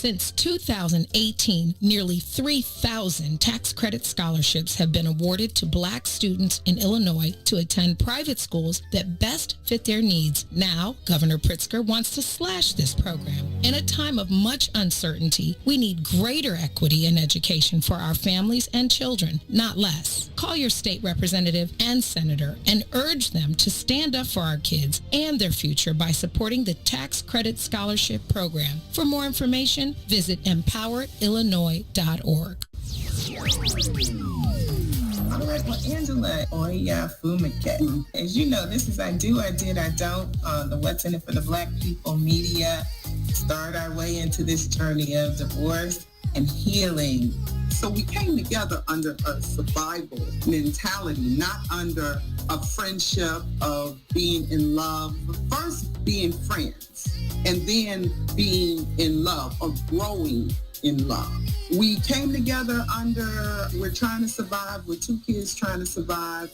Since 2018, nearly 3,000 tax credit scholarships have been awarded to Black students in Illinois to attend private schools that best fit their needs. Now, Governor Pritzker wants to slash this program. In a time of much uncertainty, we need greater equity in education for our families and children, not less. Call your state representative and senator and urge them to stand up for our kids and their future by supporting the Tax Credit Scholarship Program. For more information, visit empoweredillinois.org. All right, well, Angela Oya Fumike. As you know, this is I Do, I Did, I Don't on the What's in It for the Black People media. Start our way into this journey of divorce and healing. So we came together under a survival mentality, not under a friendship of being in love. First being friends and then being in love or growing in love. We came together under, we're trying to survive, we're two kids trying to survive.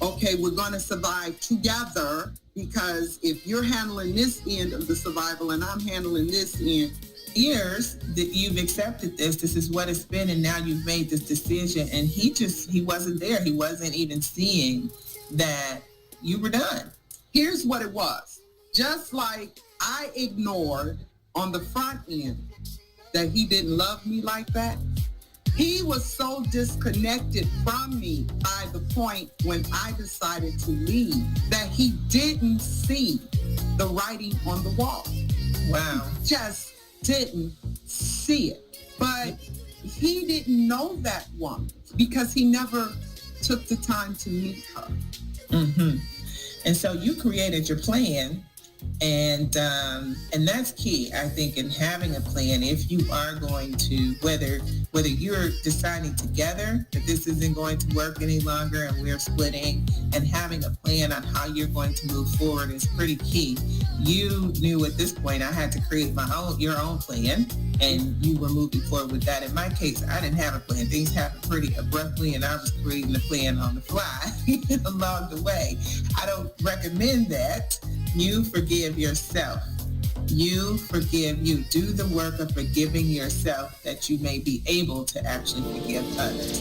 Okay, we're going to survive together, because if you're handling this end of the survival and I'm handling this end, years that you've accepted this is what it's been, and now you've made this decision. And he wasn't there. He wasn't even seeing that you were done. Here's what it was. Just like I ignored on the front end that he didn't love me like that, he was so disconnected from me by the point when I decided to leave that he didn't see the writing on the wall. Wow. Just didn't see it. But he didn't know that woman because he never took the time to meet her. Mm-hmm. And so you created your plan, and that's key, I think, in having a plan. If you are going to, whether you're deciding together that this isn't going to work any longer and we're splitting, and having a plan on how you're going to move forward is pretty key. You knew at this point I had to create your own plan, and you were moving forward with that. In my case, I didn't have a plan. Things happened pretty abruptly, and I was creating a plan on the fly along the way. I don't recommend that. You forgive yourself. You forgive you. Do the work of forgiving yourself that you may be able to actually forgive others.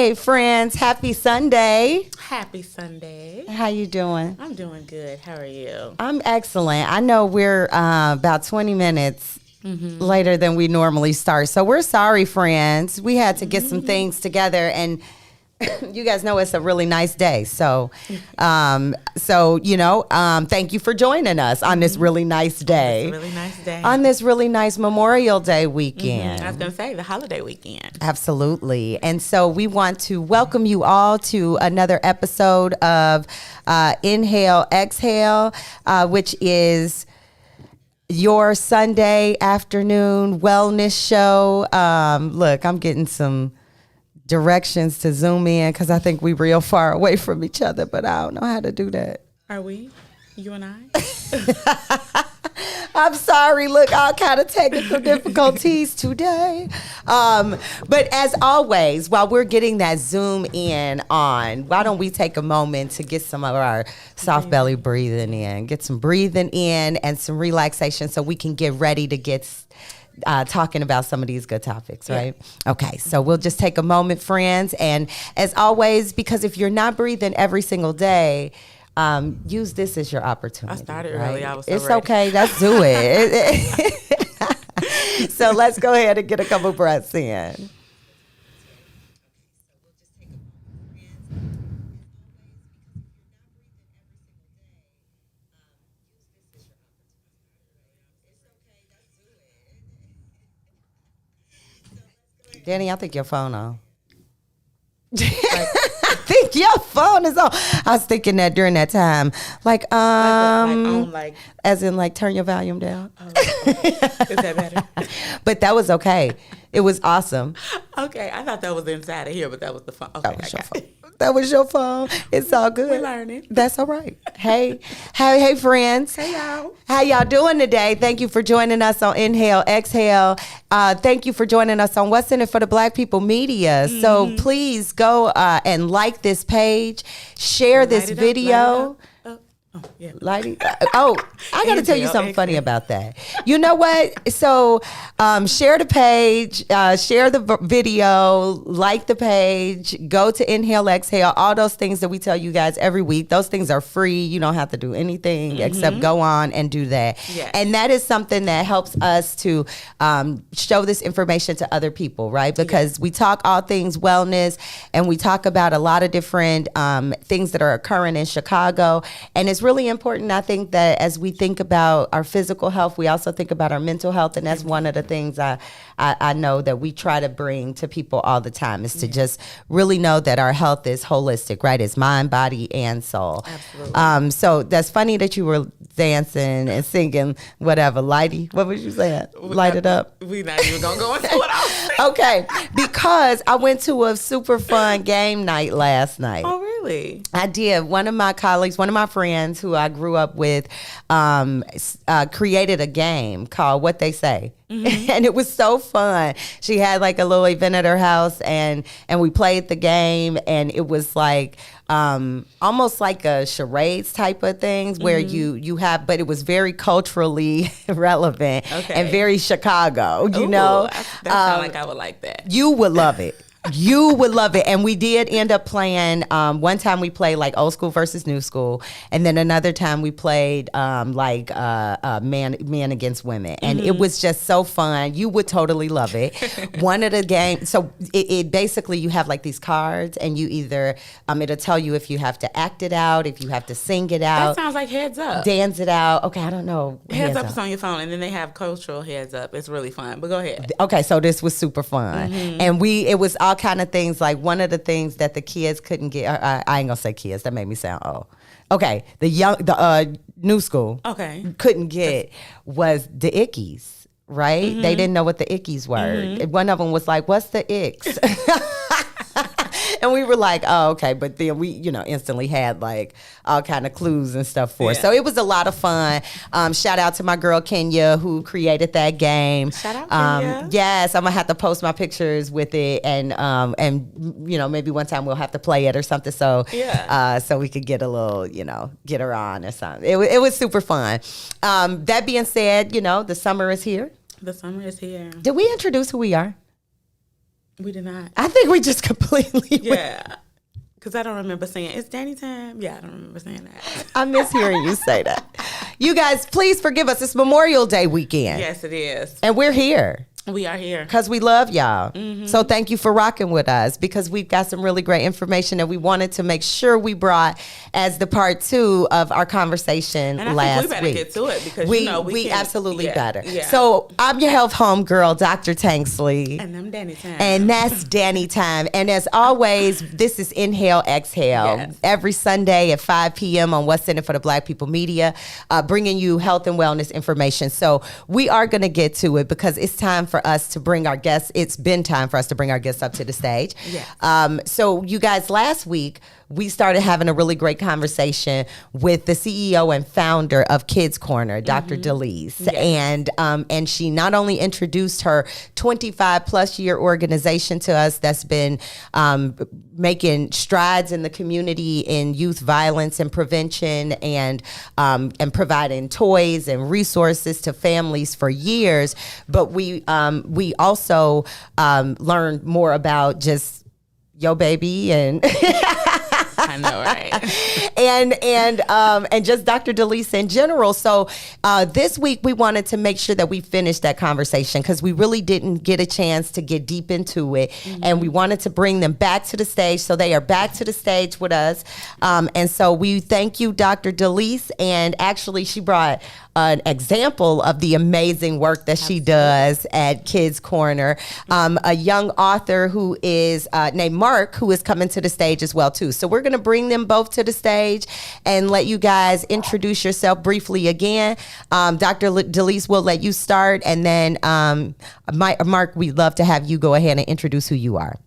Hey, friends. Happy Sunday. Happy Sunday. How you doing? I'm doing good. How are you? I'm excellent. I know we're about 20 minutes later than we normally start. So we're sorry, friends. We had to get some things together, and you guys know it's a really nice day. So, thank you for joining us on this really nice day. It's a really nice day. On this really nice Memorial Day weekend. I was going to say the holiday weekend. Absolutely. And so we want to welcome you all to another episode of Inhale, Exhale, which is your Sunday afternoon wellness show. Look, I'm getting some directions to zoom in because I think we real far away from each other, but I don't know how to do that. Are we? You and I? I'm sorry. Look, all kind of technical difficulties today. But as always, while we're getting that zoom in on, why don't we take a moment to get some of our soft belly breathing in, get some breathing in and some relaxation so we can get ready to get talking about some of these good topics, right? Yeah. Okay, so we'll just take a moment, friends. And as always, because if you're not breathing every single day, use this as your opportunity. I started right? early. I was so It's ready. okay. Let's do it. So let's go ahead and get a couple breaths in. Danny, I think your phone on. I think your phone is on. I was thinking that during that time. As in like turn your volume down. Oh, okay. Is that better? But that was okay. It was awesome. Okay, I thought that was inside of here, but that was the phone. Okay, That was your phone. That was your phone. It's all good. We're learning. That's all right. Hey, friends. Hey, y'all. How y'all doing today? Thank you for joining us on Inhale, Exhale. Thank you for joining us on What's in It for the Black People Media. So please go and like this page, share this video. Lighting. Oh, I got to tell you something funny about that. You know what? So share the page, share the video, like the page, go to Inhale, Exhale, all those things that we tell you guys every week. Those things are free. You don't have to do anything except go on and do that. Yes. And that is something that helps us to show this information to other people, right? Because we talk all things wellness and we talk about a lot of different things that are occurring in Chicago. And it's really important, I think, that as we think about our physical health, we also think about our mental health. And that's one of the things I know that we try to bring to people all the time is to just really know that our health is holistic, right? It's mind, body, and soul. Absolutely. So that's funny that you were dancing and singing whatever. Lighty, what was you saying? Light it up. We're not even going to go into what I was saying. Okay, because I went to a super fun game night last night. Oh, really? I did. One of my colleagues, one of my friends who I grew up with, created a game called What They Say. And it was so fun. She had like a little event at her house and we played the game, and it was like almost like a charades type of things where you have, but it was very culturally relevant and very Chicago, you know? That sounds like I would like that. You would love it. You would love it. And we did end up playing, one time we played like old school versus new school. And then another time we played man against women. And it was just so fun. You would totally love it. One of the games, so it basically, you have like these cards and you either, it'll tell you if you have to act it out, if you have to sing it out. That sounds like Heads Up. Dance it out. Okay, I don't know. Heads Up is on your phone, and then they have cultural Heads Up. It's really fun, but go ahead. Okay, so this was super fun. And it was all kind of things. Like one of the things that the kids couldn't get, I ain't gonna say kids, that made me sound old. Okay, the new school couldn't get was the ickies, right? They didn't know what the ickies were. One of them was like, what's the icks? And we were like, oh, okay. But then we, instantly had like all kind of clues and stuff for us. So it was a lot of fun. Shout out to my girl Kenya who created that game. Shout out Kenya. Yes, I'm gonna have to post my pictures with it, and maybe one time we'll have to play it or something. So so we could get a little, get her on or something. It was super fun. That being said, the summer is here. The summer is here. Did we introduce who we are? We did not. I think we just completely Yeah. Because I don't remember saying, it's Danny time. Yeah, I don't remember saying that. I miss hearing you say that. You guys, please forgive us. It's Memorial Day weekend. Yes, it is. And we're here. We are here. Because we love y'all. So thank you for rocking with us, because we've got some really great information that we wanted to make sure we brought as the part 2 of our conversation And I last think we better week. get to it, because we can't- absolutely better. Yeah. So I'm your health home girl, Dr. Tanksley. And I'm Danny time. And that's Danny time. And as always, this is Inhale, Exhale. Yes. Every Sunday at 5 p.m. on What's in It for the Black People Media, bringing you health and wellness information. So we are going to get to it, because it's time for us to bring our guests. It's been time for us to bring our guests up to the stage. Yes. So you guys, last week, we started having a really great conversation with the CEO and founder of Kids Corner, Dr. Delise. Yes. And she not only introduced her 25 plus year organization to us that's been making strides in the community in youth violence and prevention, and providing toys and resources to families for years. But we also learned more about just yo baby and I know, right? and just Dr. Delise in general. So this week we wanted to make sure that we finished that conversation, because we really didn't get a chance to get deep into it, and we wanted to bring them back to the stage. So they are back to the stage with us, and so we thank you, Dr. Delise. And actually, she brought an example of the amazing work that she does at Kids Corner. A young author who is named Mark, who is coming to the stage as well too. So we're going to bring them both to the stage and let you guys introduce yourself briefly again. Dr. Delise, will let you start, and then Mark, we'd love to have you go ahead and introduce who you are.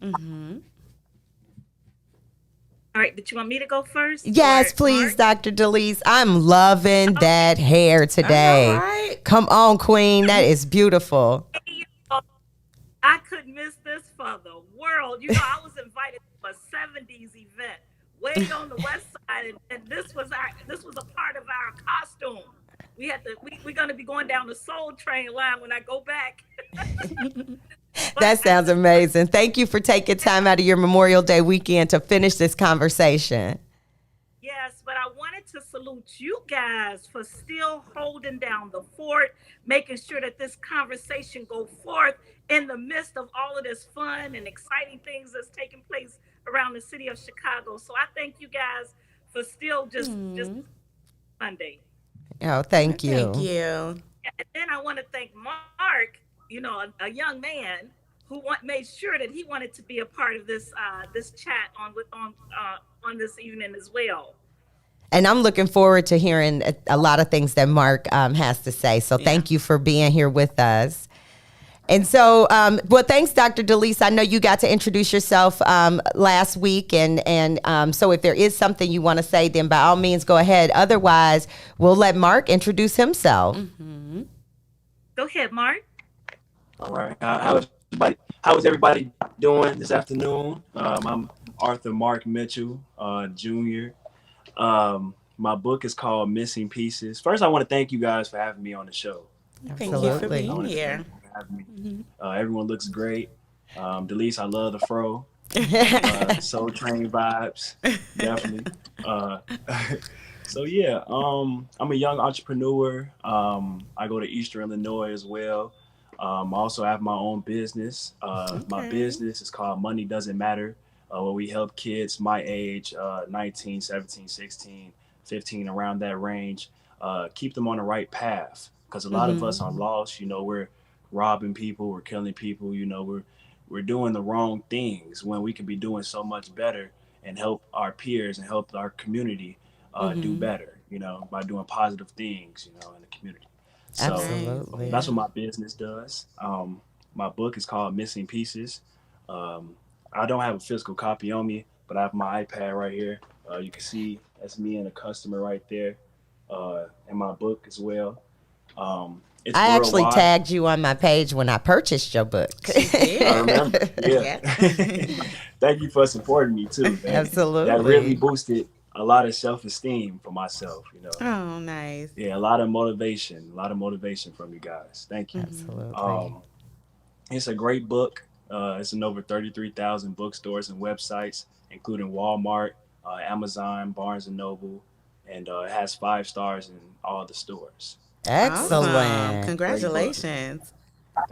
All right, but you want me to go first? Yes, Or please, Mark? Dr. Delise. I'm loving that hair today. All right. Come on, Queen. That is beautiful. I couldn't miss this for the world. You know, I was invited to a 70s event way on the west side, and this was a part of our costume. We're gonna be going down the Soul Train line when I go back. That sounds amazing. Thank you for taking time out of your Memorial Day weekend to finish this conversation. Yes, but I wanted to salute you guys for still holding down the fort, making sure that this conversation go forth in the midst of all of this fun and exciting things that's taking place around the city of Chicago. So I thank you guys for still just Sunday. Oh, thank you. Thank you. And then I want to thank Mark, you know, a young man who made sure that he wanted to be a part of this this chat on this evening as well. And I'm looking forward to hearing a lot of things that Mark has to say. So thank you for being here with us. And so, well, thanks, Dr. Delise. I know you got to introduce yourself last week. And so if there is something you want to say, then by all means, go ahead. Otherwise, we'll let Mark introduce himself. Go ahead, Mark. All right. How is everybody doing this afternoon? I'm Arthur Mark Mitchell, Jr. My book is called Missing Pieces. First, I want to thank you guys for having me on the show. Thank you for Absolutely. being here. Everyone looks great. Delise, I love the fro. Soul Train vibes, definitely. So yeah, I'm a young entrepreneur. I go to Eastern Illinois as well. I also have my own business. My business is called Money Doesn't Matter, where we help kids my age, 19, 17, 16, 15, around that range, keep them on the right path. Because a lot of us are lost. You know, we're robbing people, we're killing people. You know, we're doing the wrong things when we could be doing so much better and help our peers and help our community do better. You know, by doing positive things. You know, in the community. So Absolutely. that's what my business does. My book is called Missing Pieces. I don't have a physical copy on me, but I have my iPad right here. You can see that's me and a customer right there, and my book as well. It's I actually worldwide. tagged you on my page when I purchased your book. I remember. Yeah. Thank you for supporting me too. Absolutely. That really boosted a lot of self-esteem for myself, you know. Oh, nice. Yeah, a lot of motivation from you guys. Thank you. Absolutely. It's a great book. It's in over 33,000 bookstores and websites, including Walmart, Amazon, Barnes and Noble, and it has 5 stars in all the stores. Excellent. Awesome. Congratulations.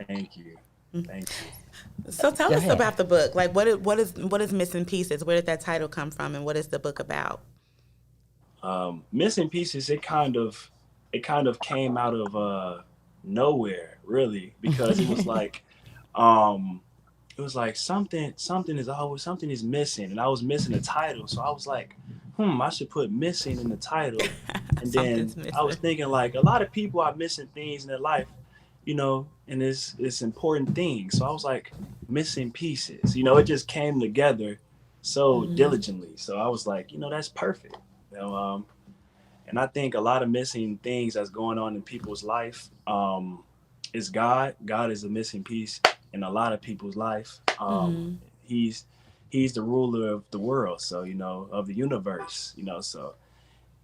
Thank you. Thank you. So tell Go us ahead. about the book. Like, what is Missing Pieces? Where did that title come from, and what is the book about? Missing Pieces, it kind of came out of nowhere, really, because it was like something is missing, and I was missing a title, so I was like, I should put missing in the title. And then I was thinking, like, a lot of people are missing things in their life, and it's important things. So I was like, missing pieces, it just came together so diligently. So I was like, that's perfect. And I think a lot of missing things that's going on in people's life is God. God is a missing piece in a lot of people's life. He's the ruler of the world, so of the universe, so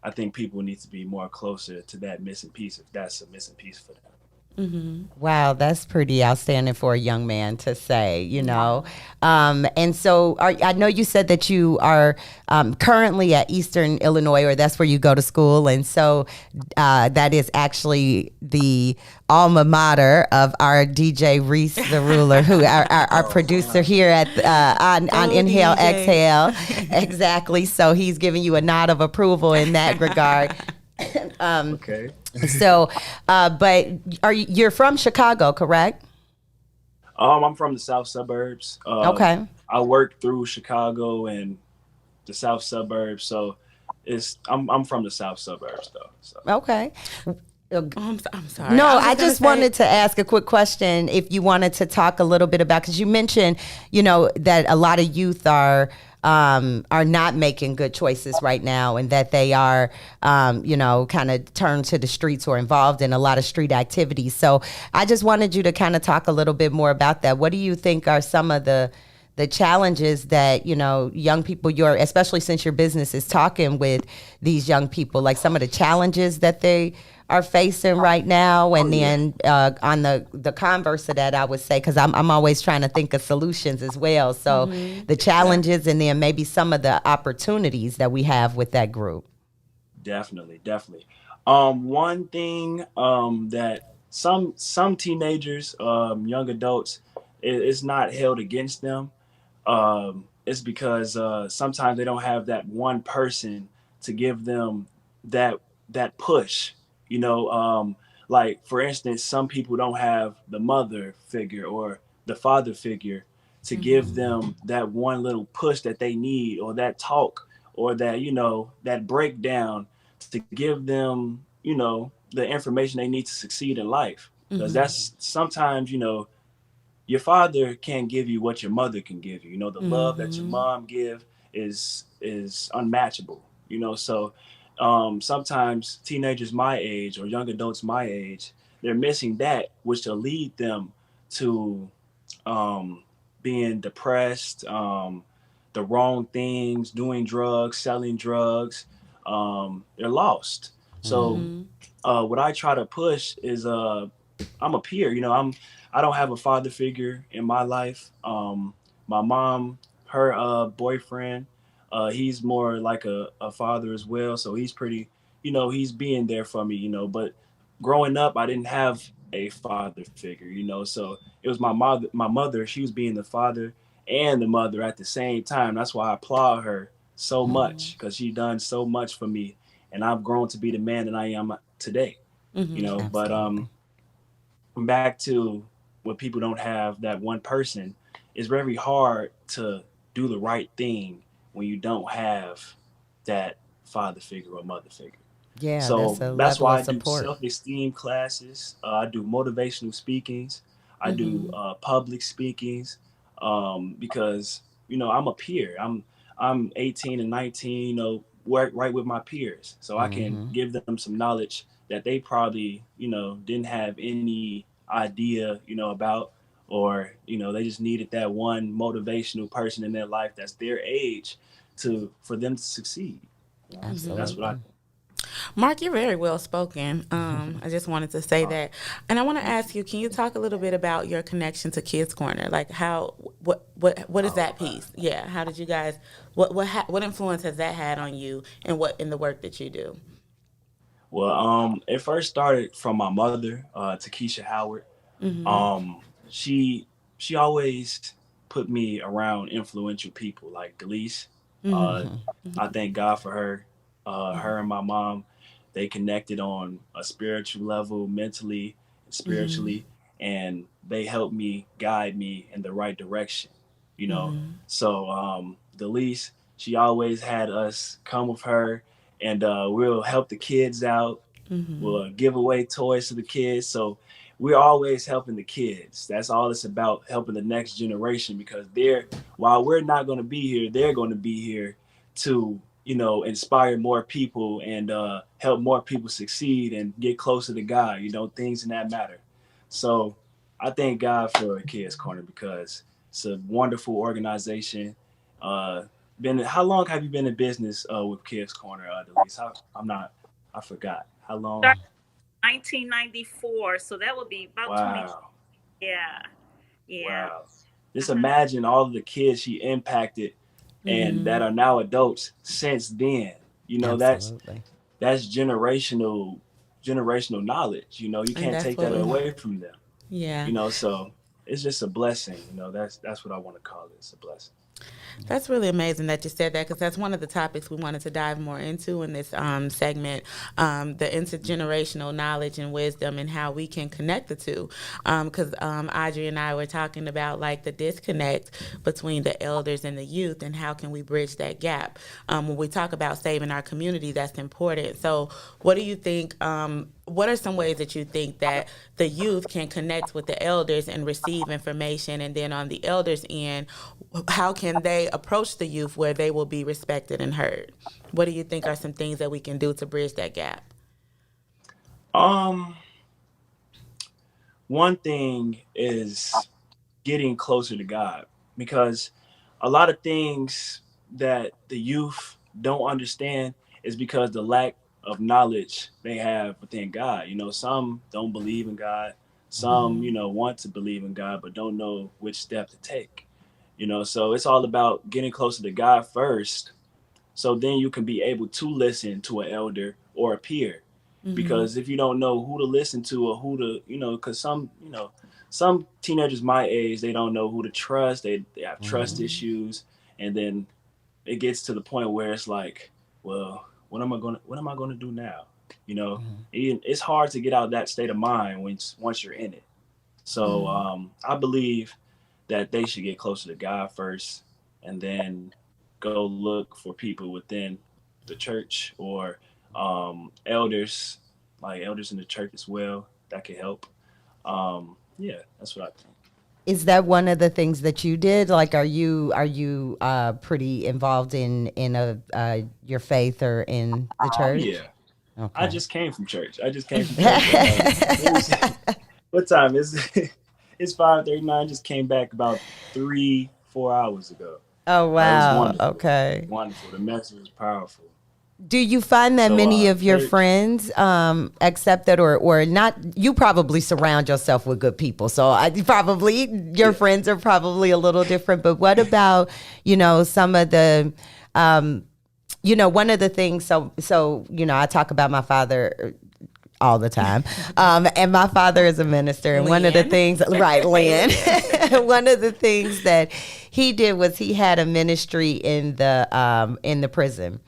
I think people need to be more closer to that missing piece, if that's a missing piece for them. Wow, that's pretty outstanding for a young man to say, And so I know you said that you are currently at Eastern Illinois, or that's where you go to school. And so that is actually the alma mater of our DJ Reese the Ruler, who our producer here at on Inhale, DJ. Exhale. Exactly. So he's giving you a nod of approval in that regard. Okay. So, but you're from Chicago, correct? I'm from the south suburbs. Okay. I work through Chicago and the south suburbs, so I'm from the south suburbs though. So. Okay. I'm sorry. No, I just wanted to ask a quick question. If you wanted to talk a little bit about, because you mentioned, that a lot of youth are not making good choices right now, and that they are, kind of turned to the streets or involved in a lot of street activities. So I just wanted you to kind of talk a little bit more about that. What do you think are some of the challenges that, young people, especially since your business is talking with these young people, like some of the challenges that they are facing right now? And then on the converse of that, I would say, because I'm always trying to think of solutions as well. So the challenges, and then maybe some of the opportunities that we have with that group. Definitely. One thing that some teenagers, young adults, it's not held against them. It's because sometimes they don't have that one person to give them that push. Like, for instance, some people don't have the mother figure or the father figure to give them that one little push that they need, or that talk, or that, that breakdown to give them, the information they need to succeed in life. Because that's sometimes, your father can't give you what your mother can give you. The love that your mom give is unmatchable, so sometimes teenagers my age or young adults my age, they're missing that, which will lead them to being depressed, the wrong things, doing drugs, selling drugs. They're lost. So what I try to push is I'm a peer. I don't have a father figure in my life. My mom, her boyfriend, he's more like a father as well. So he's pretty, he's being there for me, but growing up, I didn't have a father figure, so it was my mother, she was being the father and the mother at the same time. That's why I applaud her so much, because she done so much for me, and I've grown to be the man that I am today, but back to when people don't have that one person, it's very hard to do the right thing when you don't have that father figure or mother figure. Yeah, so that's why I do self-esteem classes. I do motivational speakings. I do public speakings, because I'm a peer. I'm 18 and 19. Work right with my peers, so I can give them some knowledge that they probably didn't have any idea about, or they just needed that one motivational person in their life that's their age for them to succeed. Absolutely. That's what I think. Mark, you're very well spoken. I just wanted to say that. And I want to ask you, can you talk a little bit about your connection to Kids Corner? Like, how what is that piece? Yeah, how did you guys? What influence has that had on you, and what in the work that you do? Well, it first started from my mother, Takesha Howard. She always put me around influential people like Delise. I thank God for her. Her and my mom, they connected on a spiritual level, mentally, spiritually, and they helped me guide me in the right direction. You know, so Delise, she always had us come with her, and we'll help the kids out. We'll give away toys to the kids. So we're always helping the kids. That's all it's about, helping the next generation, because while we're not going to be here, they're going to be here to, inspire more people and help more people succeed and get closer to God, things in that matter. So I thank God for Kids Corner, because it's a wonderful organization. How long have you been in business with Kids Corner, Delise? I forgot. How long? 1994, so that would be about 20. Yeah. Wow. Just imagine all of the kids she impacted and that are now adults since then. That's generational knowledge. You can't take that away from them. Yeah. So it's just a blessing. That's what I want to call it. It's a blessing. That's really amazing that you said that, because that's one of the topics we wanted to dive more into in this segment, the intergenerational knowledge and wisdom and how we can connect the two. Because Audrey and I were talking about like the disconnect between the elders and the youth, and how can we bridge that gap. When we talk about saving our community, that's important. So what do you think, what are some ways that you think that the youth can connect with the elders and receive information? And then on the elders' end, how can they approach the youth where they will be respected and heard? What do you think are some things that we can do to bridge that gap? One thing is getting closer to God, because a lot of things that the youth don't understand is because the lack of knowledge they have within God. Some don't believe in God. Some, want to believe in God, but don't know which step to take. So it's all about getting closer to God first, so then you can be able to listen to an elder or a peer. Because if you don't know who to listen to or who to, because some teenagers my age, they don't know who to trust. They have trust issues, and then it gets to the point where it's like, well, what am I going to do now? It's hard to get out of that state of mind once you're in it. So I believe that they should get closer to God first, and then go look for people within the church or elders in the church as well that can help. That's what I think. Is that one of the things that you did? Like, are you pretty involved in your faith or in the church? Yeah. Okay. I just came from church. What time is it? It's 5:39. Just came back about 3-4 hours ago. Oh, wow. Wonderful. Okay. Wonderful. The message was powerful. Do you find that many of your friends accept that, or not? You probably surround yourself with good people, so your friends are probably a little different. But what about, some of the, one of the things, so I talk about my father all the time. And my father is a minister. And one of the things, right, Lynn, one of the things that he did was he had a ministry in the prison.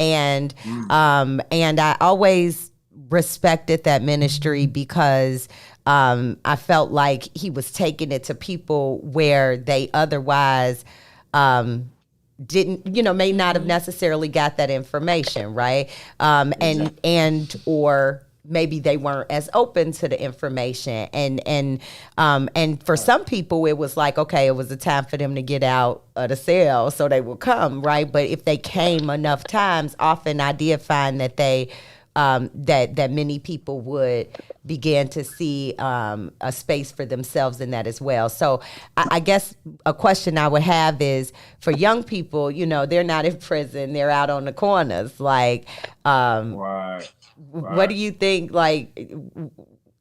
And I always respected that ministry because I felt like he was taking it to people where they otherwise didn't, may not have necessarily got that information, right? And or maybe they weren't as open to the information, and for some people it was like, okay, it was a time for them to get out of the cell, so they would come, right? But if they came enough times, often I did find that they that many people would begin to see a space for themselves in that as well. So I guess a question I would have is, for young people, they're not in prison, they're out on the corners, like Right. What do you think, like,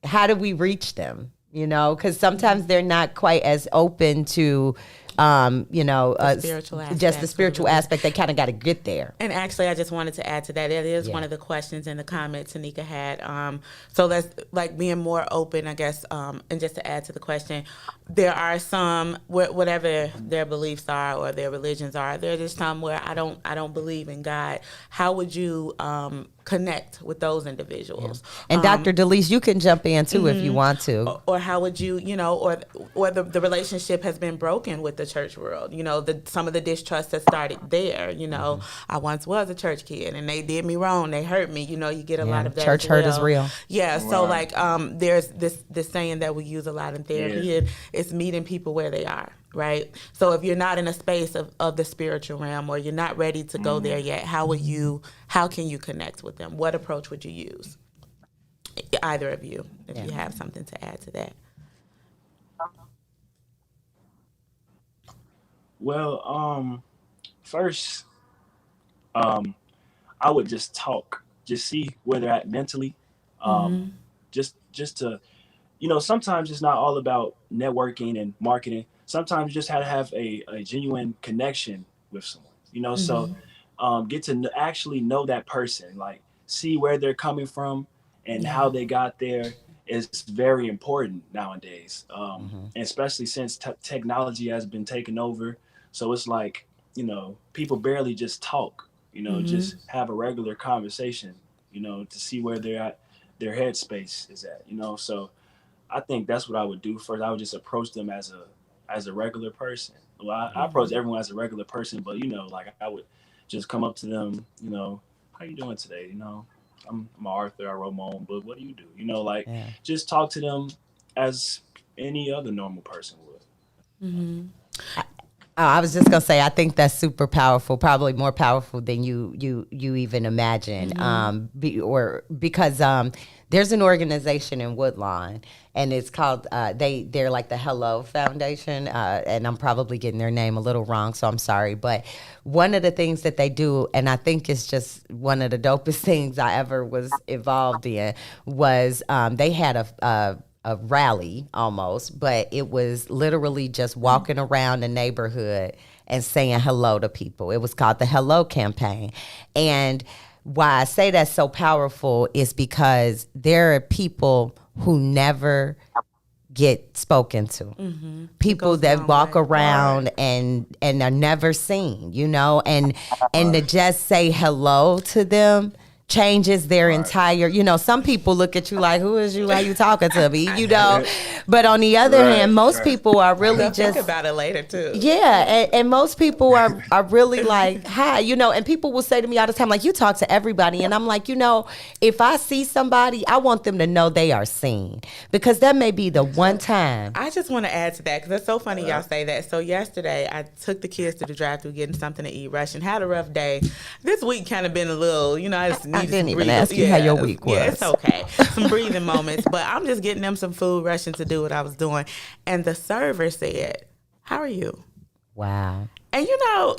how do we reach them? Because sometimes they're not quite as open to spiritual aspect, just the spiritual aspect. They kind of got to get there. And actually, I just wanted to add to that. It is one of the questions in the comments Tanika had. So let's being more open, I guess. And just to add to the question, there are some whatever their beliefs are or their religions are. There is some where I don't believe in God. How would you connect with those individuals? And Dr. Delise, you can jump in too if you want to. Or how would you, or the relationship has been broken with the church world. Some of the distrust that started there. I once was a church kid and they did me wrong. They hurt me. You get a lot of that. Church hurt is real. Yeah. So there's this saying that we use a lot in therapy. And it's meeting people where they are. Right. So if you're not in a space of the spiritual realm or you're not ready to go there yet, how can you connect with them? What approach would you use? Either of you, if you have something to add to that. Well, first, I would just talk, just see where they're at mentally. Just to, sometimes it's not all about networking and marketing. Sometimes you just have to have a genuine connection with someone, so get to actually know that person, like see where they're coming from and how they got there is very important nowadays, and especially since technology has been taken over. So it's like, people barely just talk, just have a regular conversation, to see where they're at, their headspace is at, so I think that's what I would do first. I would just approach them as a regular person. Well, I approach everyone as a regular person, but I would just come up to them, how you doing today? I'm an author, I wrote my own book. What do you do? Just talk to them as any other normal person would. I was just gonna say, I think that's super powerful, probably more powerful than you even imagine. Because there's an organization in Woodlawn, and it's called they're like the Hello Foundation, and I'm probably getting their name a little wrong, so I'm sorry. But one of the things that they do, and I think it's just one of the dopest things I ever was involved in, was they had a rally almost, but it was literally just walking around the neighborhood and saying hello to people. It was called the Hello Campaign. And why I say that's so powerful is because there are people who never get spoken to. People that walk around and are never seen, and to just say hello to them changes their entire, some people look at you like, who is you? Why you talking to me? But on the other hand, most people are really They'll just think about it later too. Yeah, and most people are really like, hi, and people will say to me all the time, like, you talk to everybody, and I'm like, if I see somebody, I want them to know they are seen, because that may be the one time. I just want to add to that, because it's so funny y'all say that. So yesterday, I took the kids to the drive-thru getting something to eat, rushing, had a rough day. This week kind of been a little, I didn't even ask you how your week was. Yeah, it's okay. Some breathing moments, but I'm just getting them some food, rushing to do what I was doing. And the server said, "How are you?" Wow. And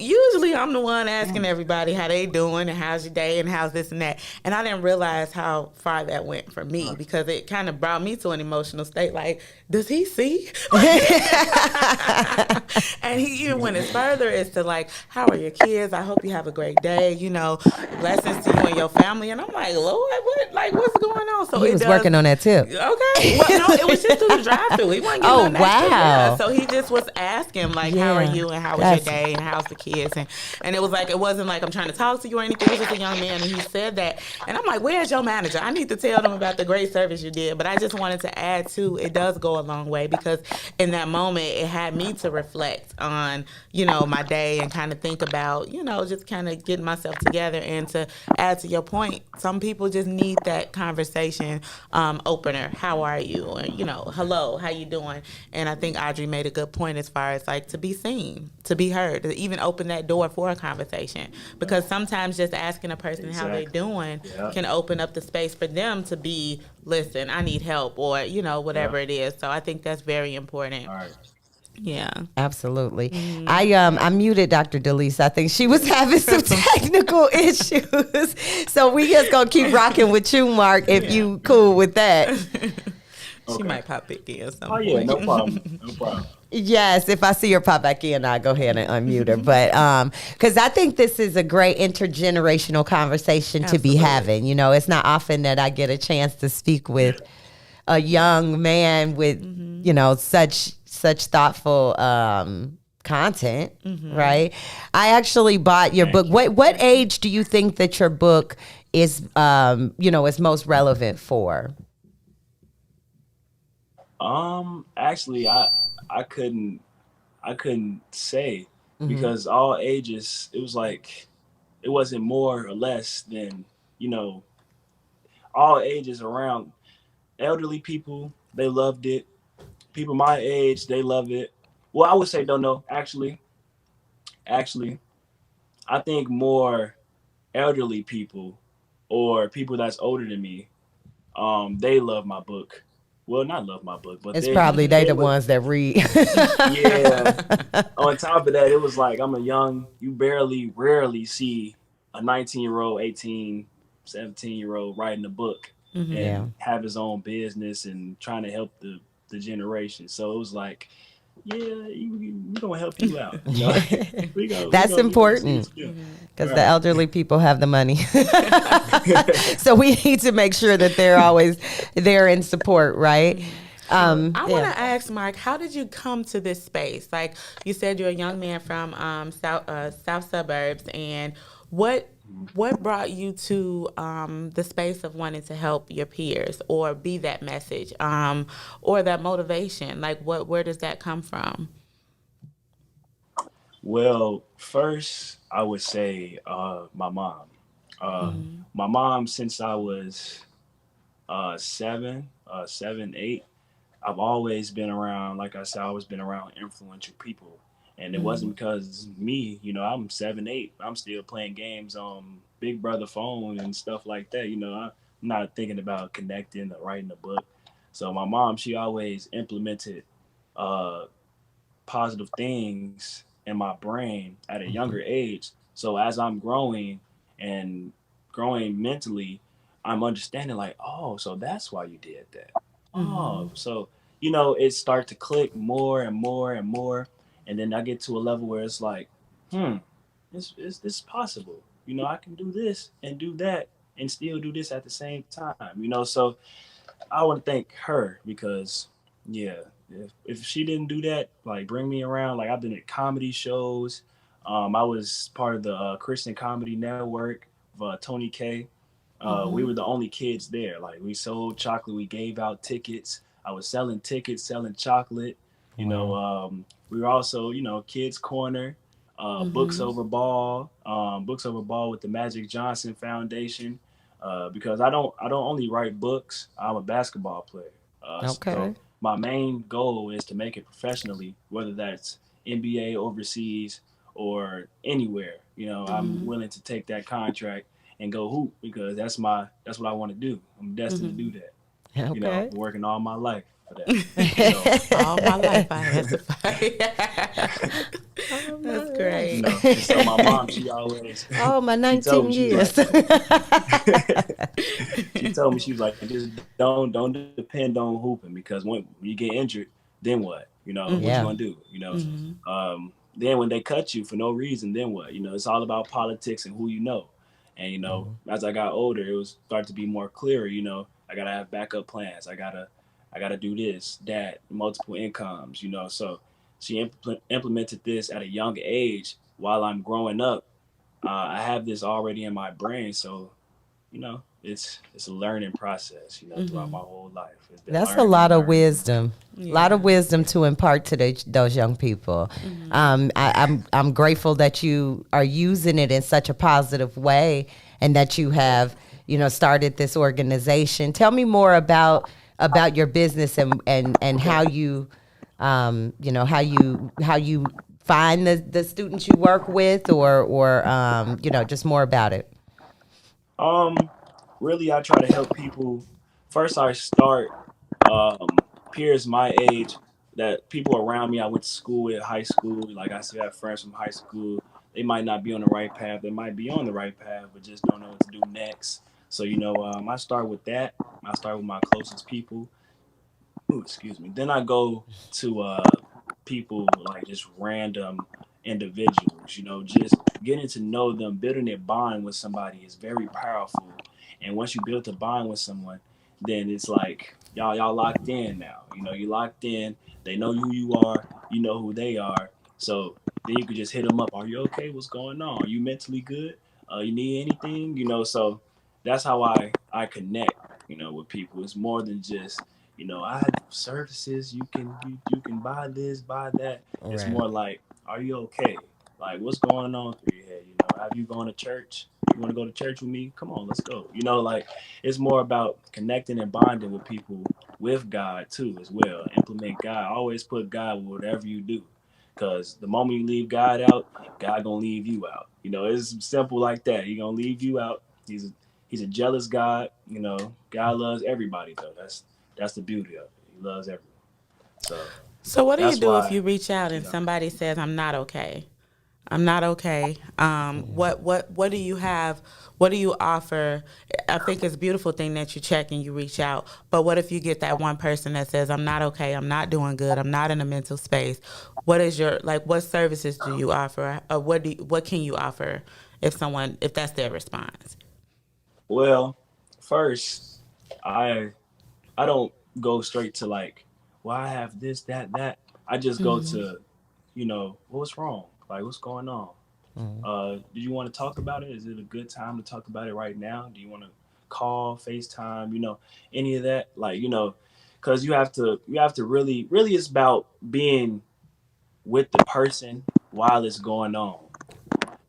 usually I'm the one asking everybody how they doing and how's your day and how's this and that. And I didn't realize how far that went for me, because it kind of brought me to an emotional state. Like, does he see? And he even went as further as to like, how are your kids? I hope you have a great day. Blessings to you and your family. And I'm like, Lord, what's going on? So he was working on that too. Okay. Well, no, it was just through the drive-thru. He wasn't getting nothing extra. Yeah. So he just was asking like, how are you and how was your day and how's the kids? And it was like, it wasn't like I'm trying to talk to you or anything. It was just a young man, and he said that. And I'm like, where's your manager? I need to tell them about the great service you did. But I just wanted to add too, it does go a long way, because in that moment it had me to reflect on, my day and kind of think about, just kind of getting myself together. And to add to your point, some people just need that conversation opener. How are you? And, hello, how you doing? And I think Audrey made a good point as far as like to be seen, to be heard, to even open that door for a conversation. Because sometimes just asking a person how they're doing can open up the space for them to be, listen, I need help, or, whatever it is. So I think that's very important. All right. Yeah, absolutely. I muted Dr. Delise. I think she was having some technical issues, so we just gonna keep rocking with you, Mark, if you cool with that. She might pop back in. Oh yeah, no problem. Yes, if I see her pop back in, I'll go ahead and unmute her. But because I think this is a great intergenerational conversation to be having. You know, it's not often that I get a chance to speak with a young man with, you know, such thoughtful content, right? I actually bought your book. What age do you think that your book is, you know, is most relevant for? Actually, I couldn't I couldn't say because all ages, it was like it wasn't more or less than, you know, all ages around. Elderly people, they loved it. People my age, they love it. Well, I would say don't know. Actually, I think more elderly people or people that's older than me, they love my book. Well, not love my book, but It's probably they they the would. ones that read. Yeah. On top of that, it was like I'm a young. You rarely see a 19-year-old, 18, 17-year-old writing a book Yeah. and have his own business and trying to help the generation. So it was like, yeah, we gonna help you out. You know, That's we gonna see important what you do. because the Right. elderly people have the money. So we need to make sure that they're always there in support, right? I want to ask, Mark, how did you come to this space? Like you said, you're a young man from south suburbs, and what brought you to the space of wanting to help your peers or be that message or that motivation? Like, where does that come from? Well, first I would say my mom. My mom, since I was seven, 8, I've always been around. Like I said, I always been around influential people, and it wasn't because me. You know, I'm 7, 8. I'm still playing games on Big Brother phone and stuff like that. You know, I'm not thinking about connecting or writing a book. So my mom, she always implemented uh, positive things in my brain at a younger age. So as I'm growing and growing mentally, I'm understanding like, oh, so that's why you did that. Oh, so you know, it start to click more and more and more, and then I get to a level where it's like, this is possible. You know, I can do this and do that and still do this at the same time. You know, so I want to thank her because, yeah, if she didn't do that, like bring me around, like I've been at comedy shows. I was part of the Christian Comedy Network of Tony K. We were the only kids there. Like we sold chocolate, we gave out tickets. I was selling tickets, selling chocolate. You know, Wow. we were also, you know, Kids Corner, Books Over Ball with the Magic Johnson Foundation because I don't only write books. I'm a basketball player. So Okay. my main goal is to make it professionally, whether that's NBA overseas or anywhere. You know, I'm willing to take that contract and go hoop because that's what I want to do. I'm destined to do that. You know, Okay. I've been working all my life for that. So All my life I had to fight. That's you great. know, and so my mom, she always Oh, my she told 19 me she was like years. she told me she was like just don't depend on hooping because when you get injured, then what? You know, what you Yeah. gonna do? You know, then when they cut you for no reason, then what? You know, it's all about politics and who you know. And you know, as I got older, it was started to be more clearer. You know, I gotta have backup plans. I gotta do this, that, multiple incomes. You know, so she implemented this at a young age while I'm growing up. I have this already in my brain, so you know, it's a learning process. You know, throughout my whole life, it's been That's a learning lot and of learning. wisdom. A lot of wisdom to impart to those young people. I'm grateful that you are using it in such a positive way, and that you have, you know, started this organization. Tell me more about your business and how you, you know, how you find the students you work with, or you know, just more about it. Um, Really, I try to help people. First, I start peers my age, that people around me I went to school with, high school. Like I still have friends from high school. They might not be on the right path. They might be on the right path, but just don't know what to do next. So you know, I start with that. I start with my closest people. Ooh, excuse me. Then I go to people like just random individuals. Just getting to know them, building a bond with somebody is very powerful. And once you build a bond with someone, then it's like y'all locked in now. You locked in. They know who you are. You know who they are. So then you could just hit them up. Are you okay? What's going on? Are you mentally good? You need anything? So that's how I connect. With people. It's more than just I have services. You can buy this, buy that. It's Right. more like, are you okay? Like, what's going on through your head? Have you gone to church? You want to go to church with me? Come on, let's go. Like, it's more about connecting and bonding with people with God too, as well. Implement God. Always put God with whatever you do, because the moment you leave God out, God gonna leave you out. It's simple like that. He gonna leave you out. He's a jealous God. God loves everybody though. That's the beauty of it. He loves everyone. So So what do you that's do if why you reach out and somebody says, "I'm not okay. I'm not okay." What do you have? What do you offer? I think it's a beautiful thing that you check and you reach out. But what if you get that one person that says, "I'm not okay. I'm not doing good. I'm not in a mental space." What is your What services do you offer? Or what can you offer if that's their response? well, first, I I don't go straight to like, well, I have this, that, that. I just go to, what's wrong? Like, what's going on? Do you want to talk about it? Is it a good time to talk about it right now? Do you want to call, FaceTime, any of that? Like, because you have to really, it's about being with the person while it's going on.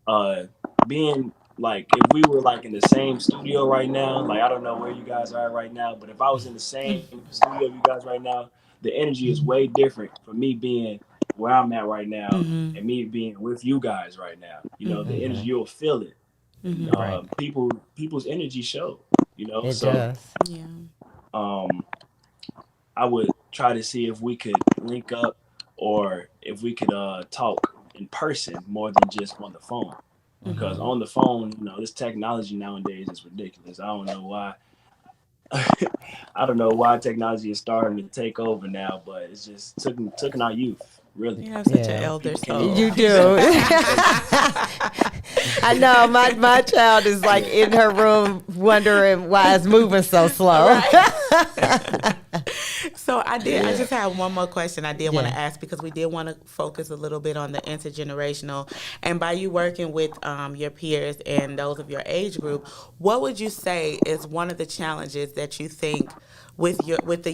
uh Being like, if we were like in the same studio right now, like, I don't know where you guys are right now, but if I was in the same studio with you guys right now, the energy is way different from me being where I'm at right now and me being with you guys right now. The energy, you'll feel it. Right. People's energy show. It So does. Yeah. um I would try to see if we could link up, or if we could talk in person more than just on the phone. Because on the phone, this technology nowadays is ridiculous. I don't know why. I don't know why technology is starting to take over now, but it's just taking our youth, really. You have such an Yeah. elder People can't soul. even You keep do. up. I know my child is like in her room wondering why it's moving so slow. So I just have one more question I did want to Yeah. ask, because we did want to focus a little bit on the intergenerational. And by you working with your peers and those of your age group, what would you say is one of the challenges that you think with the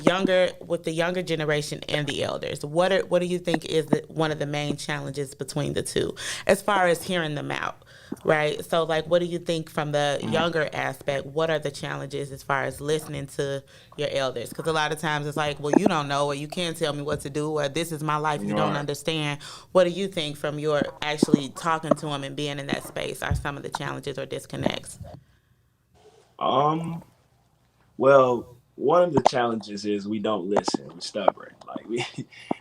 younger generation and the elders? What do you think is one of the main challenges between the two, as far as hearing them out? Right. So, like, what do you think from the younger aspect? What are the challenges as far as listening to your elders? Because a lot of times it's like, well, you don't know, or you can't tell me what to do, or this is my life, you don't Right. understand. What do you think from your actually talking to them and being in that space are some of the challenges or disconnects? Um. Well, one of the challenges is we don't listen. We're stubborn. Like,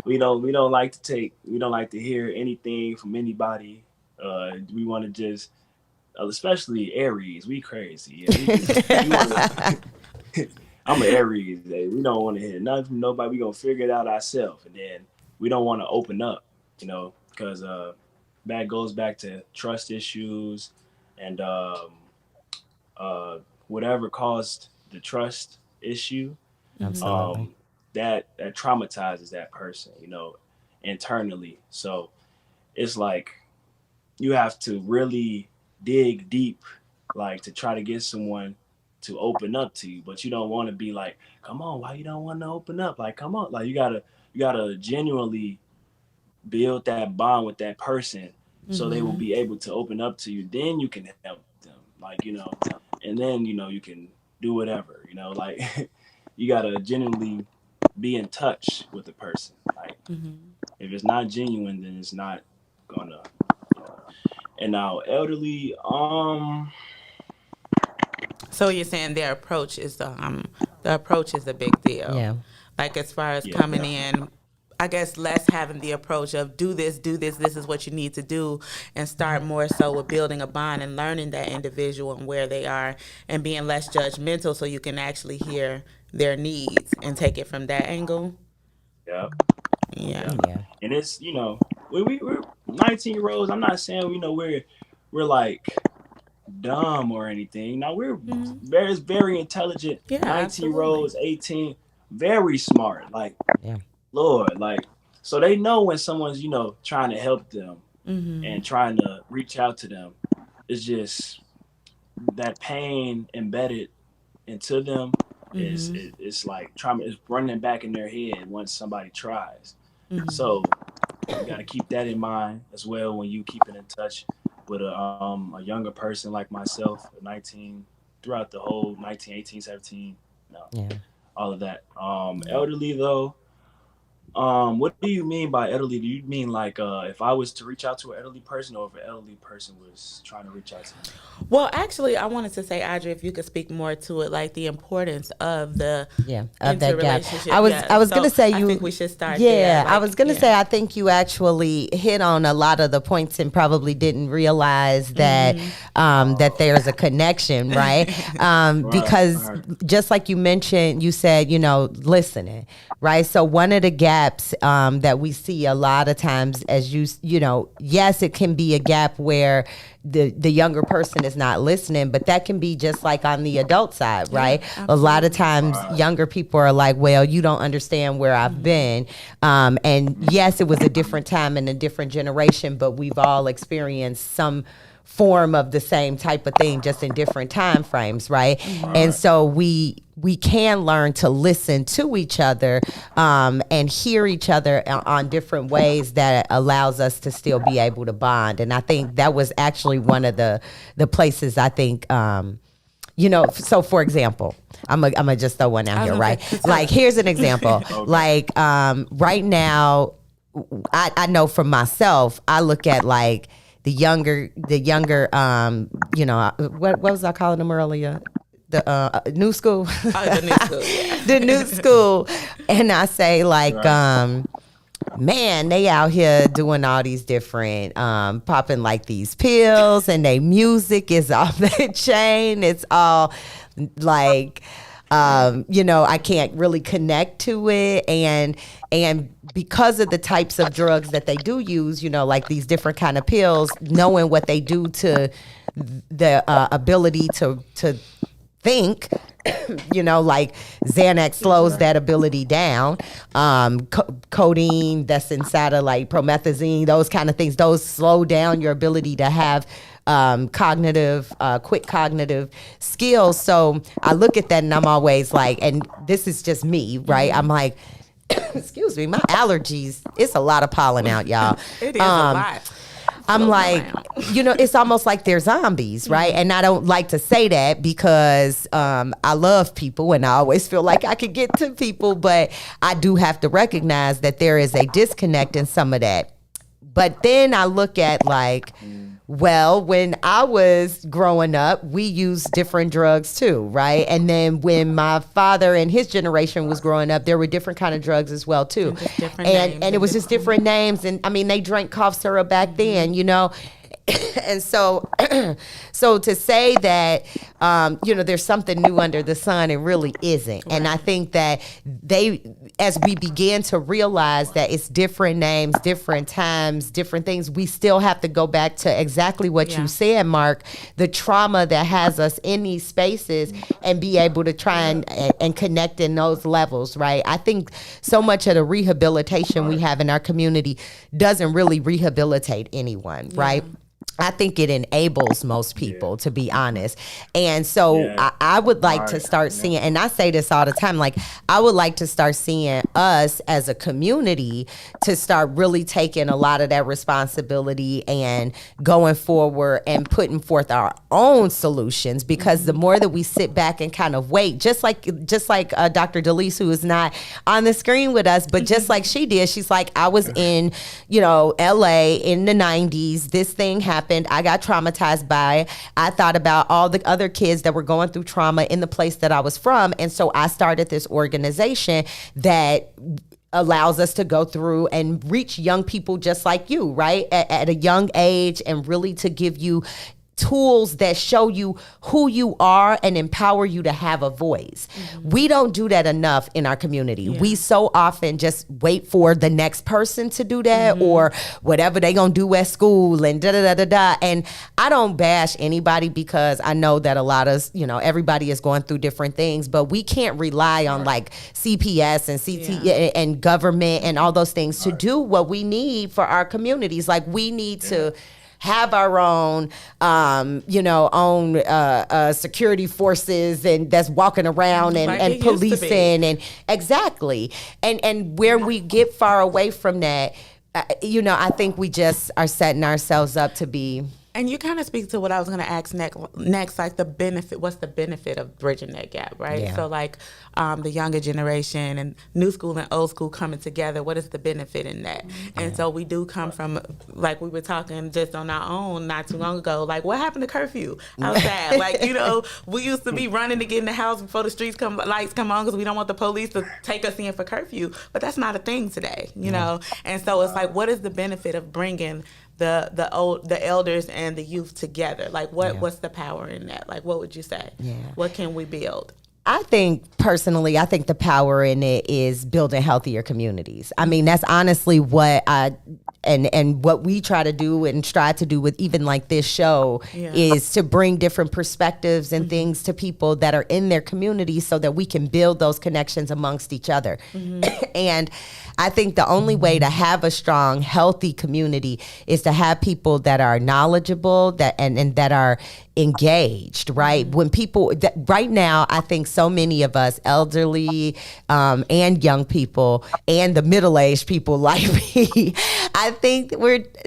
we don't like to we don't like to hear anything from anybody. We want to just, especially Aries, we crazy. Yeah, we want to. I'm an Aries. We don't want to hear nothing from nobody. We gonna figure it out ourselves, and then we don't want to open up. Because that goes back to trust issues, and uh, whatever caused the trust issue, Absolutely. um, that traumatizes that person, internally. So it's like, you have to really dig deep, like, to try to get someone to open up to you. But you don't want to be like, come on, why you don't want to open up? Like, come on, like, you gotta genuinely build that bond with that person, so they will be able to open up to you. Then you can help them, like, and then you can do whatever, like, you gotta genuinely be in touch with the person. Like, if it's not genuine, then it's not gonna. And now elderly, So you're saying the approach is a big deal. Yeah. Like, as far as yeah, coming definitely. in, I guess less having the approach of do this, this is what you need to do, and start more so with building a bond and learning that individual and where they are, and being less judgmental so you can actually hear their needs and take it from that angle. Yeah, Yeah. And it's, we're 19-year-olds. I'm not saying, we're like dumb or anything. No, we're very intelligent. Yeah, 19-year-olds, 18, very smart. Like, Yeah. Lord, like, so they know when someone's, trying to help them and trying to reach out to them. It's just that pain embedded into them is like trauma is running back in their head once somebody tries. So you got to keep that in mind as well when you keeping in touch with a younger person like myself, 19, throughout the whole 19, 18, 17, all of that. Elderly though, what do you mean by elderly? Do you mean like if I was to reach out to an elderly person, or if an elderly person was trying to reach out to me? Well, actually, I wanted to say, Audrey, if you could speak more to it, like the importance of the of that gap. relationship. I was gonna say I think we should start there. I was gonna say I think you actually hit on a lot of the points and probably didn't realize that that there's a connection, right? Because just like you mentioned, you said listening, right? So one of the gaps that we see a lot of times, as yes, it can be a gap where the younger person is not listening, but that can be just like on the adult side, right? A lot of times younger people are like, well, you don't understand where I've been. And yes, it was a different time and a different generation, but we've all experienced some form of the same type of thing, just in different time frames, right? And so we can learn to listen to each other and hear each other on different ways that allows us to still be able to bond. And I think that was actually one of the places I think, so for example, I'm gonna just throw one out here, right? Like, here's an example. Like, right now, I know for myself, I look at like the younger, what was I calling them earlier? The new school. The new school, yeah. The new school. And I say like, man, they out here doing all these different, popping like these pills, and their music is off the chain. It's all like, I can't really connect to it. And because of the types of drugs that they do use, like these different kind of pills, knowing what they do to the ability to think, like Xanax slows that ability down. Codeine that's inside of like promethazine, those kind of things, those slow down your ability to have quick cognitive skills. So I look at that and I'm always like, and this is just me, right? I'm like, excuse me, my allergies, it's a lot of pollen out, y'all. It is a lot. I'm like, it's almost like they're zombies, right? And I don't like to say that because I love people and I always feel like I could get to people, but I do have to recognize that there is a disconnect in some of that. But then I look at like, well, when I was growing up, we used different drugs too, right? And then when my father and his generation was growing up, there were different kind of drugs as well too. And it was just different names. And I mean, they drank cough syrup back then, And so to say that, there's something new under the sun, it really isn't. And I think that as we begin to realize that it's different names, different times, different things, we still have to go back to exactly what you said, Mark, the trauma that has us in these spaces and be able to try and connect in those levels, right? I think so much of the rehabilitation we have in our community doesn't really rehabilitate anyone, right? I think it enables most people, to be honest. And so I would like to start seeing, and I say this all the time, like I would like to start seeing us as a community to start really taking a lot of that responsibility and going forward and putting forth our own solutions, because the more that we sit back and kind of wait, just like Dr. Delise, who is not on the screen with us, but just like she did, she's like, I was in, LA in the 90s, this thing happened. I got traumatized by it. I thought about all the other kids that were going through trauma in the place that I was from. And so I started this organization that allows us to go through and reach young people just like you, right? At a young age, and really to give you tools that show you who you are and empower you to have a voice. We don't do that enough in our community. We so often just wait for the next person to do that or whatever they gonna do at school and da-da-da-da-da. And I don't bash anybody because I know that a lot of, everybody is going through different things, but we can't rely on like CPS and CT and government and all those things to do what we need for our communities. Like we need to have our own, security forces and that's walking around and policing and exactly. And where we get far away from that, I think we just are setting ourselves up to be. And you kind of speak to what I was going to ask next, like the benefit. What's the benefit of bridging that gap, right? Yeah. So like the younger generation and new school and old school coming together, what is the benefit in that? And so we do come from, like we were talking just on our own not too long ago, like what happened to curfew outside? Like, we used to be running to get in the house before the lights come on because we don't want the police to take us in for curfew. But that's not a thing today, you know? And so it's like, what is the benefit of bringing the elders and the youth together? Like what's the power in that? Like what would you say? What can we build? I think the power in it is building healthier communities. I mean, that's honestly what and what we try to do and strive to do with even like this show is to bring different perspectives and things to people that are in their community so that we can build those connections amongst each other. And I think the only way to have a strong, healthy community is to have people that are knowledgeable and that are engaged, right? When people, right now, I think so many of us, elderly and young people and the middle-aged people like me, I think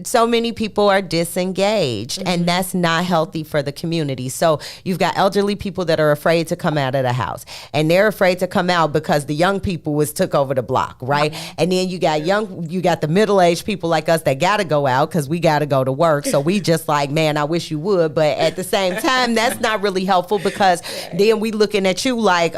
so many people are disengaged and that's not healthy for the community. So you've got elderly people that are afraid to come out of the house and they're afraid to come out because the young people took over the block, right? And then you got the middle-aged people like us that got to go out because we got to go to work. So we just like, man, I wish you would. But at the same time, that's not really helpful because then we looking at you like,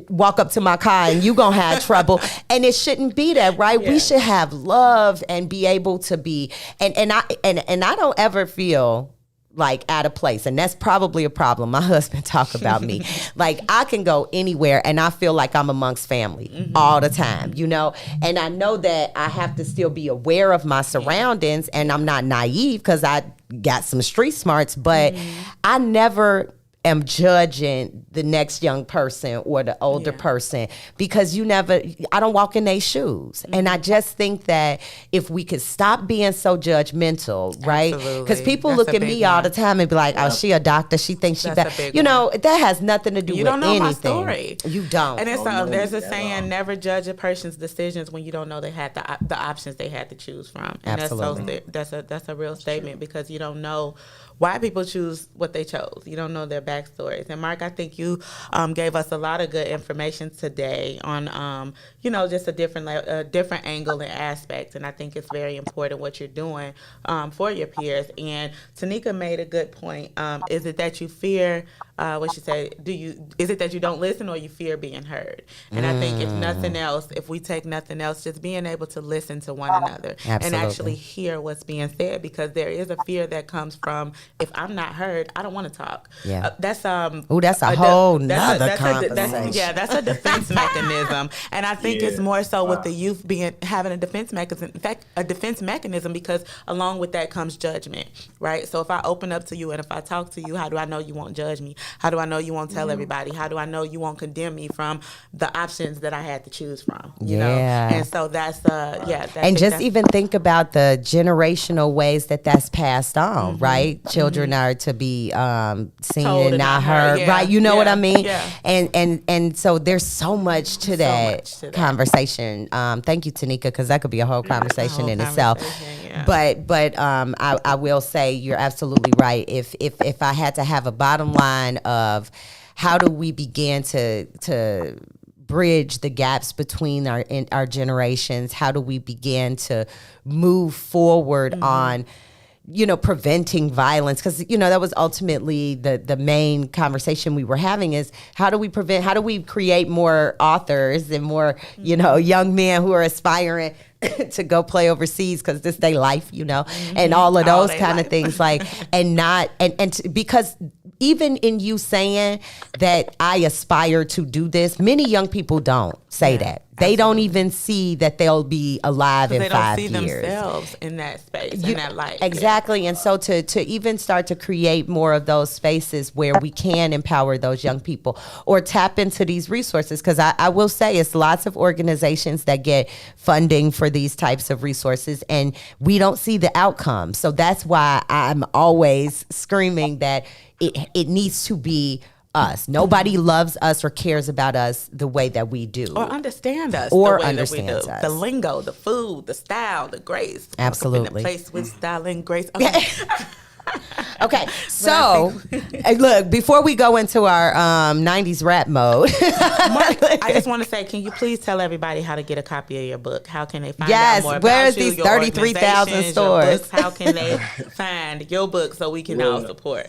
walk up to my car and you gonna have trouble. And it shouldn't be that, right? We should have love and be able to be, and I don't ever feel like out of place, and that's probably a problem. My husband talk about me. Like I can go anywhere and I feel like I'm amongst family all the time, and I know that I have to still be aware of my surroundings and I'm not naive because I got some street smarts, but I never am judging the next young person or the older person because I don't walk in their shoes. And I just think that if we could stop being so judgmental, right? Because people look at me all the time and be like, oh, she a doctor. She thinks she that. That has nothing to do with anything. You don't know my story. You don't. And there's a saying, never judge a person's decisions when you don't know they had the options they had to choose from. And absolutely. That's a real statement because you don't know why people choose what they chose. You don't know their backstories. And Mark, I think you gave us a lot of good information today on, just a different angle and aspect. And I think it's very important what you're doing for your peers. And Tanika made a good point. Is it that you fear, what she said, is it that you don't listen or you fear being heard? And I think if we take nothing else, just being able to listen to one another and actually hear what's being said, because there is a fear that comes from, if I'm not heard, I don't want to talk. That's a whole nother conversation. That's a defense mechanism. And I think it's more so with the youth having a defense mechanism. In fact, a defense mechanism, because along with that comes judgment, right? So if I open up to you and if I talk to you, how do I know you won't judge me? How do I know you won't tell everybody? How do I know you won't condemn me from the options that I had to choose from? You know? And so that's and just even think about the generational ways that's passed on, right? Children are to be seen and not heard, right? You know what I mean? And so there's so much to that conversation. Thank you, Tanika, because that could be a whole conversation in itself. But I will say you're absolutely right. If I had to have a bottom line of how do we begin to bridge the gaps between our generations, how do we begin to move forward on preventing violence, because that was ultimately the main conversation we were having, is how do we create more authors and more young men who are aspiring to go play overseas, because this day life, and all of those kind of things, like, because even in you saying that I aspire to do this, many young people don't say that. They don't even see that they'll be alive in 5 years. They don't see themselves in that space, in that life. Exactly. And so to even start to create more of those spaces where we can empower those young people or tap into these resources, because I will say it's lots of organizations that get funding for these types of resources, and we don't see the outcome. So that's why I'm always screaming that it needs to be us. Nobody loves us or cares about us the way that we do. Or understand us. Or the way understands that we do. us. The lingo, the food, the style, the grace. Absolutely. In a place with style and grace. Okay. Okay, so look, before we go into our 90s rap mode, Mark, I just want to say, can you please tell everybody how to get a copy of your book? How can they find out more about where is you, these your 33,000 organizations, stores? your books? How can they find your book so we can all support?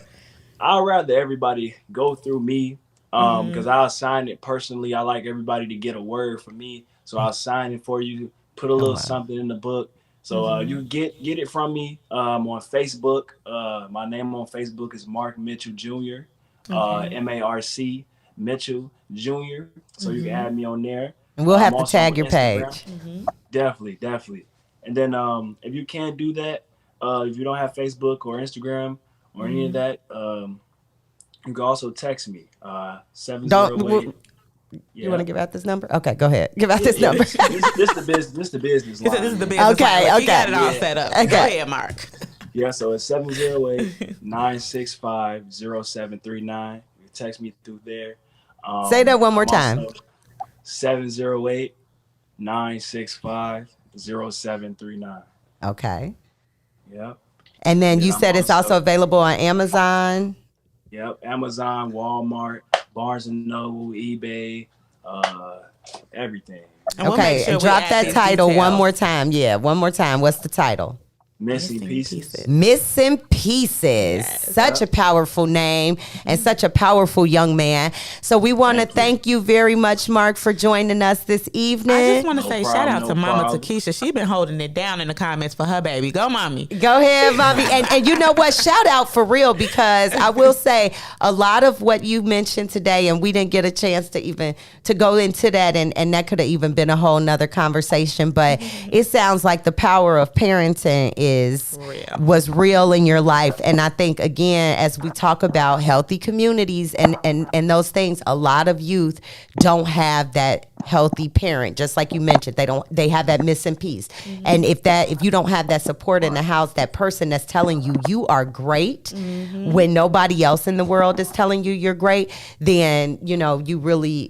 I'd rather everybody go through me, because I'll sign it personally. I like everybody to get a word from me, so I'll sign it for you, put a little something in the book. So you get it from me on Facebook. My name on Facebook is Mark Mitchell Jr., MARC Mitchell Jr., so you can add me on there. And we'll have to also tag on your Instagram. page. Definitely. And then if you can't do that, if you don't have Facebook or Instagram or any of that, you can also text me, 708. You want to give out this number? Okay, go ahead. Give out this number. This the business. This the business line. This is the business Okay, line. okay. You got it all set up. Okay. Go ahead, Mark. Yeah, so it's 708-965-0739. You text me through there. Say that one more time. 708-965-0739. Okay. Yep. And then you said it's also available on Amazon. Yep, Amazon, Walmart, Barnes & Noble, eBay, everything. And we'll Okay, make sure and we drop add that these title one details. more time. Yeah, one more time. What's the title? Missing Pieces. Missing Pieces. Such a powerful name and such a powerful young man. So we want to thank you very much, Mark, for joining us this evening. I just want to say problem, shout out no to Mama problem. Takesha. She been holding it down in the comments for her baby. Go, Mommy. Go ahead, Mommy. And you know what? Shout out for real, because I will say a lot of what you mentioned today, and we didn't get a chance to go into that, and that could have even been a whole nother conversation. But it sounds like the power of parenting was real in your life. And I think, again, as we talk about healthy communities and those things, a lot of youth don't have that healthy parent. Just like you mentioned, they have that missing piece. And if you don't have that support in the house, that person that's telling you you are great when nobody else in the world is telling you you're great, then you really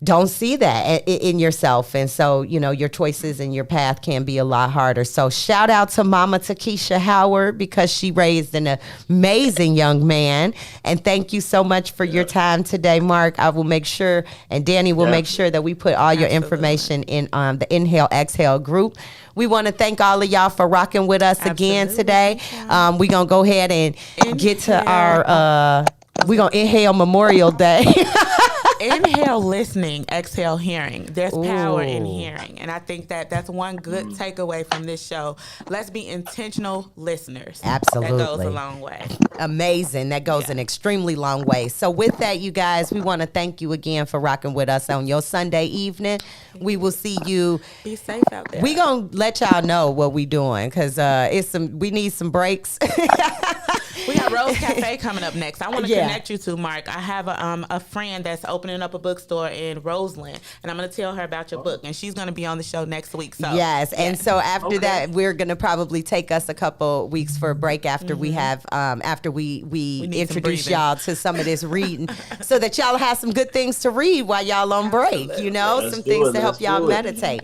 don't see that in yourself. And so, your choices and your path can be a lot harder. So shout out to Mama Takesha Howard, because she raised an amazing young man. And thank you so much for your time today, Mark. I will make sure, and Danny will make sure that we put all your information in the Inhale Exhale group. We want to thank all of y'all for rocking with us again today. We're going to go ahead and get to our, we're going to inhale Memorial Day. Inhale listening, exhale hearing. There's power in hearing. And I think that's one good takeaway from this show. Let's be intentional listeners. Absolutely. That goes a long way. Amazing. That goes an extremely long way. So with that, you guys, we want to thank you again for rocking with us on your Sunday evening. We will see you. Be safe out there. We gonna let y'all know what we doing, because we need some breaks. We got Rose Cafe coming up next. I want to connect you to Mark. I have a friend that's opening up a bookstore in Roseland, and I'm going to tell her about your book, and she's going to be on the show next week. So yes, and so after that, we're going to probably take us a couple weeks for a break after we have after we introduce y'all to some of this reading, so that y'all have some good things to read while y'all on break. Some things to help y'all meditate.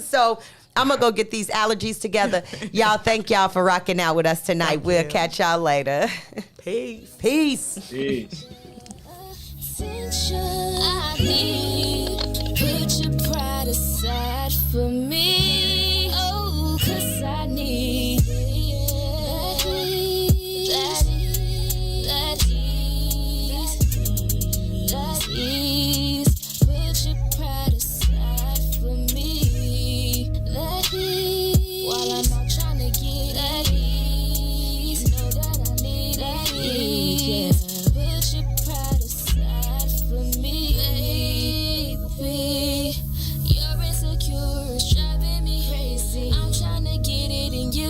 So I'm going to go get these allergies together. Y'all, thank y'all for rocking out with us tonight. We'll catch y'all later. Peace. Peace. Peace. Put your pride aside for me.